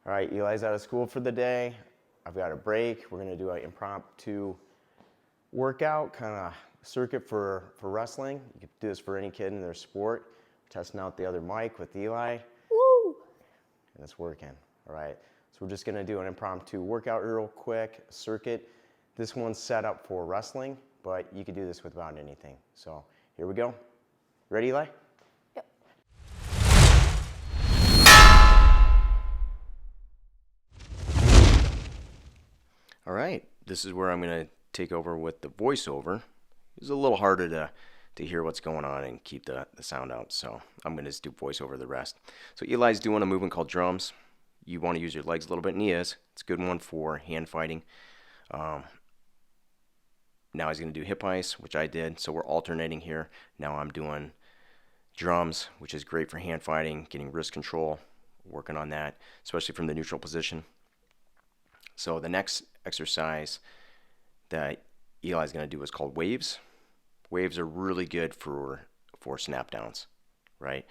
All right, Eli's out of school for the day. I've got a break. We're gonna do an impromptu workout, kind of circuit for wrestling. You can do this for any kid in their sport. Testing out the other mic with Eli. Woo! And it's working. All right, so we're just gonna do an impromptu workout real quick, circuit. This one's set up for wrestling, but you could do this with about anything. So here we go. Ready, Eli? Yep. All right, this is where I'm going to take over with the voiceover. It's a little harder to hear what's going on and keep the sound out, so I'm going to just do voiceover the rest. So Eli's doing a movement called drums. You want to use your legs a little bit, and he is. It's a good one for hand fighting. Now he's going to do hip ice, which I did, so we're alternating here. Now I'm doing drums, which is great for hand fighting, getting wrist control, working on that, especially from the neutral position. So the next exercise that Eli's going to do is called waves. Waves are really good for snap downs, right?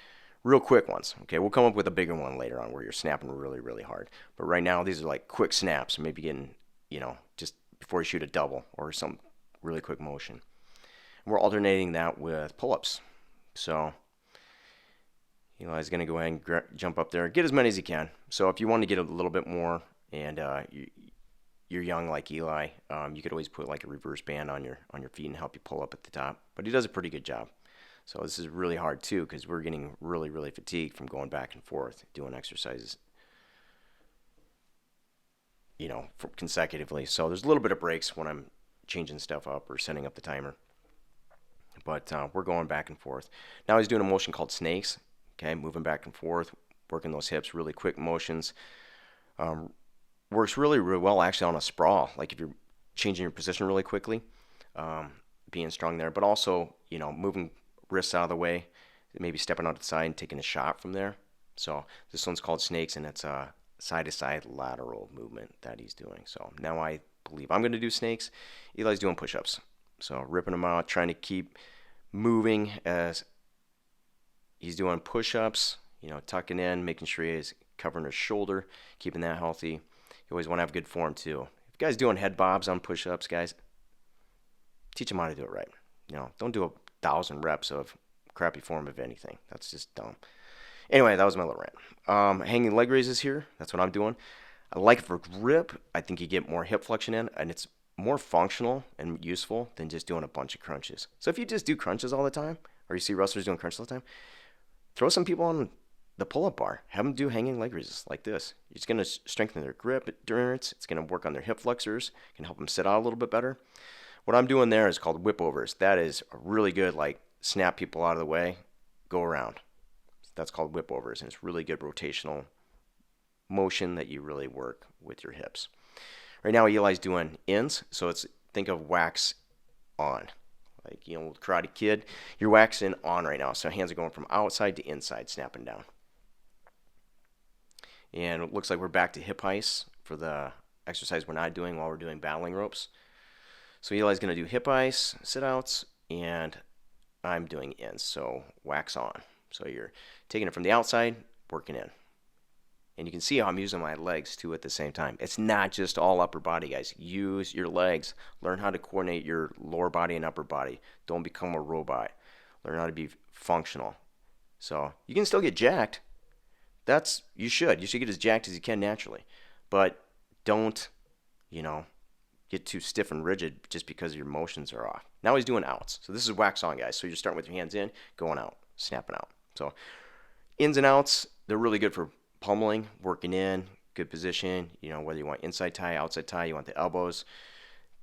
Real quick ones. Okay, we'll come up with a bigger one later on where you're snapping really, really hard. But right now, these are like quick snaps, maybe getting, just before you shoot a double or some really quick motion. And we're alternating that with pull-ups. So Eli's going to go ahead and jump up there, get as many as he can. So if you want to get a little bit more, and you're young like Eli, you could always put like a reverse band on your feet and help you pull up at the top. But he does a pretty good job. So this is really hard too because we're getting really, really fatigued from going back and forth doing exercises, consecutively. So there's a little bit of breaks when I'm changing stuff up or setting up the timer. But we're going back and forth. Now he's doing a motion called snakes. Okay, moving back and forth, working those hips, really quick motions. Works really, really well actually on a sprawl, like if you're changing your position really quickly, being strong there, but also, moving wrists out of the way, maybe stepping out to the side and taking a shot from there. So this one's called snakes, and it's a side-to-side lateral movement that he's doing. So now I believe I'm going to do snakes. Eli's doing push-ups. So ripping them out, trying to keep moving as he's doing push-ups, tucking in, making sure he's covering his shoulder, keeping that healthy. You always want to have good form too. If you guys doing head bobs on push-ups, guys, teach them how to do it right. Don't do 1,000 reps of crappy form of anything. That's just dumb. Anyway, that was my little rant. Hanging leg raises here. That's what I'm doing. I like it for grip. I think you get more hip flexion in, and it's more functional and useful than just doing a bunch of crunches. So if you just do crunches all the time, or you see wrestlers doing crunches all the time, throw some people on the pull-up bar. Have them do hanging leg raises like this. It's going to strengthen their grip endurance. It's going to work on their hip flexors. Can help them sit out a little bit better. What I'm doing there is called whip overs. That is a really good, snap people out of the way, go around. That's called whip overs, and it's really good rotational motion that you really work with your hips. Right now, Eli's doing ins, so think of wax on. Like, Karate Kid, you're waxing on right now. So hands are going from outside to inside, snapping down. And it looks like we're back to hip ice for the exercise we're not doing while we're doing battling ropes. So Eli's going to do hip ice, sit-outs, and I'm doing ins, so wax on. So you're taking it from the outside, working in. And you can see how I'm using my legs, too, at the same time. It's not just all upper body, guys. Use your legs. Learn how to coordinate your lower body and upper body. Don't become a robot. Learn how to be functional. So you can still get jacked. You should get as jacked as you can naturally. But don't, get too stiff and rigid just because your motions are off. Now he's doing outs. So this is wax on, guys. So you're starting with your hands in, going out, snapping out. So ins and outs, they're really good for pummeling, working in, good position, whether you want inside tie, outside tie, you want the elbows.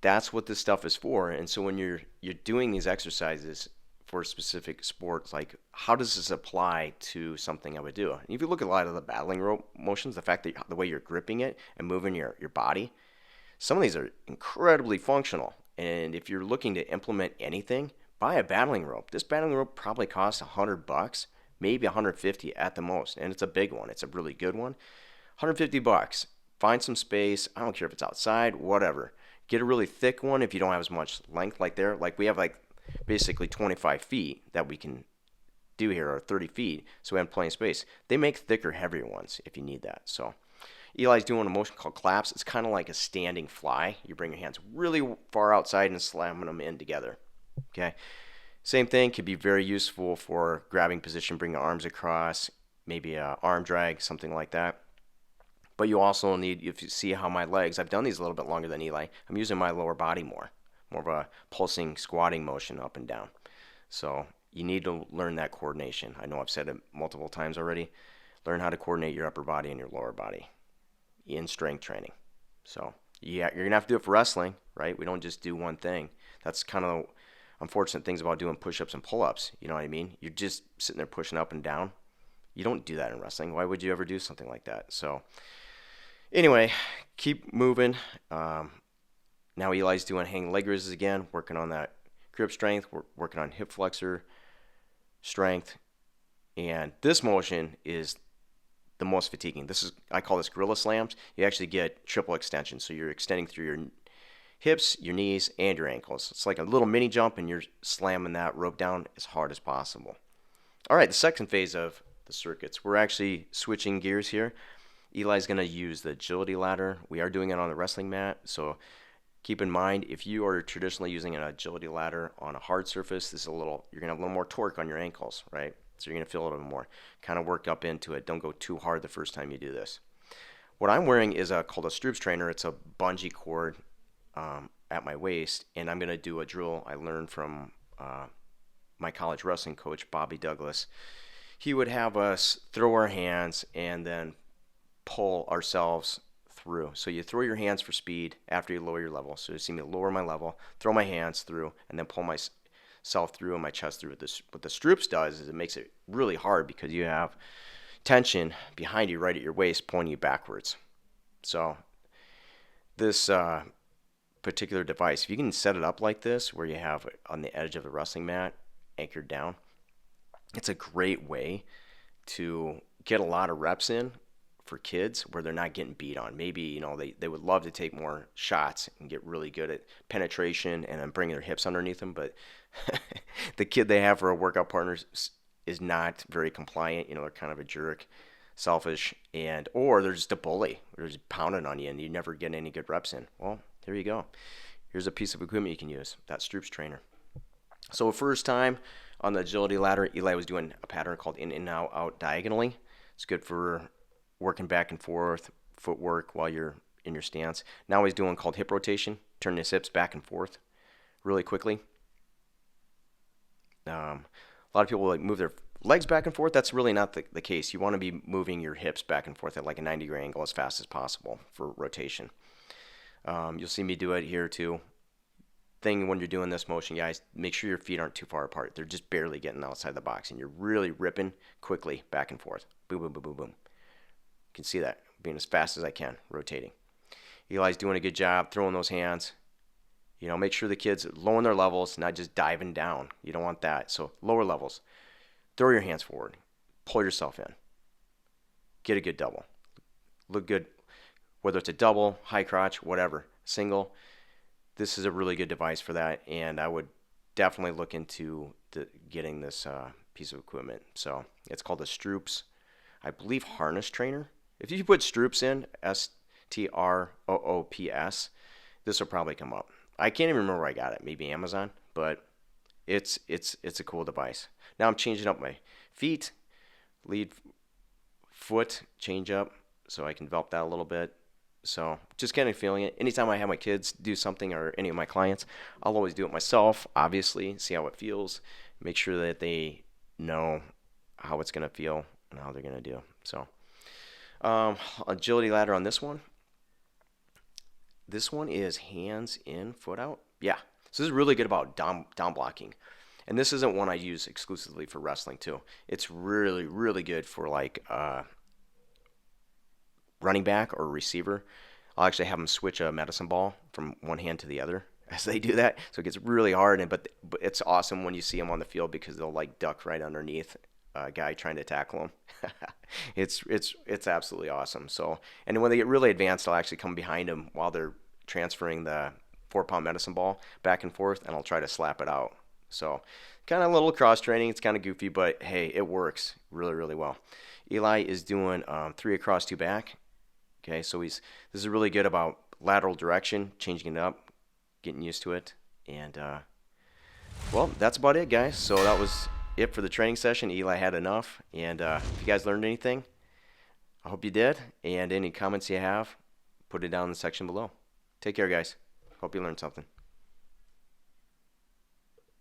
That's what this stuff is for. And so when you're doing these exercises for specific sports, like how does this apply to something I would do? And if you look at a lot of the battling rope motions, the fact that the way you're gripping it and moving your body, some of these are incredibly functional. And if you're looking to implement anything, buy a battling rope. This battling rope probably costs $100, maybe $150 at the most. And it's a big one. It's a really good one. $150. Find some space. I don't care if it's outside, whatever. Get a really thick one if you don't have as much length like there. Like we have basically 25 feet that we can do here, or 30 feet. So we have plenty of space. They make thicker, heavier ones if you need that. So Eli's doing a motion called claps. It's kind of like a standing fly. You bring your hands really far outside and slamming them in together. Okay. Same thing, could be very useful for grabbing position, bringing arms across, maybe a arm drag, something like that. But you also need, if you see how my legs, I've done these a little bit longer than Eli, I'm using my lower body more of a pulsing, squatting motion up and down. So you need to learn that coordination. I know I've said it multiple times already. Learn how to coordinate your upper body and your lower body in strength training. So yeah, you're gonna have to do it for wrestling, right? We don't just do one thing. That's kind of unfortunate things about doing push-ups and pull-ups. You know what I mean? You're just sitting there pushing up and down. You don't do that in wrestling. Why would you ever do something like that? So anyway, keep moving. Now Eli's doing hang leg raises again, working on that grip strength. We're working on hip flexor strength. And this motion is the most fatiguing. I call this gorilla slams. You actually get triple extension. So you're extending through your hips, your knees, and your ankles. It's like a little mini jump, and you're slamming that rope down as hard as possible. All right, the second phase of the circuits, we're actually switching gears here. Eli's going to use the agility ladder. We are doing it on the wrestling mat, so keep in mind, if you are traditionally using an agility ladder on a hard surface, you're going to have a little more torque on your ankles, right? So you're going to feel it a little more. Kind of work up into it. Don't go too hard the first time you do this. What I'm wearing is called a Stroops trainer. It's a bungee cord at my waist, and I'm going to do a drill I learned from my college wrestling coach, Bobby Douglas. He would have us throw our hands and then pull ourselves through. So you throw your hands for speed after you lower your level. So you see me lower my level, throw my hands through, and then pull myself through and my chest through. What the Stroops does is it makes it really hard because you have tension behind you right at your waist pointing you backwards. So this particular device, if you can set it up like this where you have it on the edge of the wrestling mat anchored down, it's a great way to get a lot of reps in for kids where they're not getting beat on. Maybe they would love to take more shots and get really good at penetration and then bring their hips underneath them, but the kid they have for a workout partner is not very compliant. They're kind of a jerk, selfish, or they're just a bully. They're just pounding on you and you never get any good reps in. Well, there you go. Here's a piece of equipment you can use, that Stroops trainer. So first time on the agility ladder, Eli was doing a pattern called in, out, out diagonally. It's good for working back and forth, footwork while you're in your stance. Now he's doing called hip rotation, turning his hips back and forth really quickly. A lot of people move their legs back and forth. That's really not the case. You want to be moving your hips back and forth at like a 90-degree angle as fast as possible for rotation. You'll see me do it here too. Thing when you're doing this motion, guys, make sure your feet aren't too far apart. They're just barely getting outside the box, and you're really ripping quickly back and forth. Boom, boom, boom, boom, boom. You can see that being as fast as I can, rotating. Eli's doing a good job throwing those hands. Make sure the kids lowering their levels, not just diving down. You don't want that. So lower levels. Throw your hands forward. Pull yourself in. Get a good double. Look good. Whether it's a double, high crotch, whatever, single, this is a really good device for that, and I would definitely look into getting this piece of equipment. So it's called the Stroops, I believe, Harness Trainer. If you put Stroops in, Stroops, this will probably come up. I can't even remember where I got it, maybe Amazon, but it's a cool device. Now I'm changing up my feet, lead foot change up, so I can develop that a little bit. So just kind of feeling it. Anytime I have my kids do something or any of my clients, I'll always do it myself, obviously, see how it feels, make sure that they know how it's going to feel and how they're going to do. So agility ladder on this one. This one is hands in, foot out. Yeah. So this is really good about down blocking. And this isn't one I use exclusively for wrestling too. It's really, really good for like running back or receiver. I'll actually have them switch a medicine ball from one hand to the other as they do that. So it gets really hard, but it's awesome when you see them on the field because they'll like duck right underneath a guy trying to tackle them. It's absolutely awesome. So, and when they get really advanced, I'll actually come behind them while they're transferring the 4-pound medicine ball back and forth, and I'll try to slap it out. So kind of a little cross training. It's kind of goofy, but hey, it works really, really well. Eli is doing 3 across, 2 back. Okay, so this is really good about lateral direction, changing it up, getting used to it, and well, that's about it, guys. So that was it for the training session. Eli had enough, and if you guys learned anything, I hope you did. And any comments you have, put it down in the section below. Take care, guys. Hope you learned something.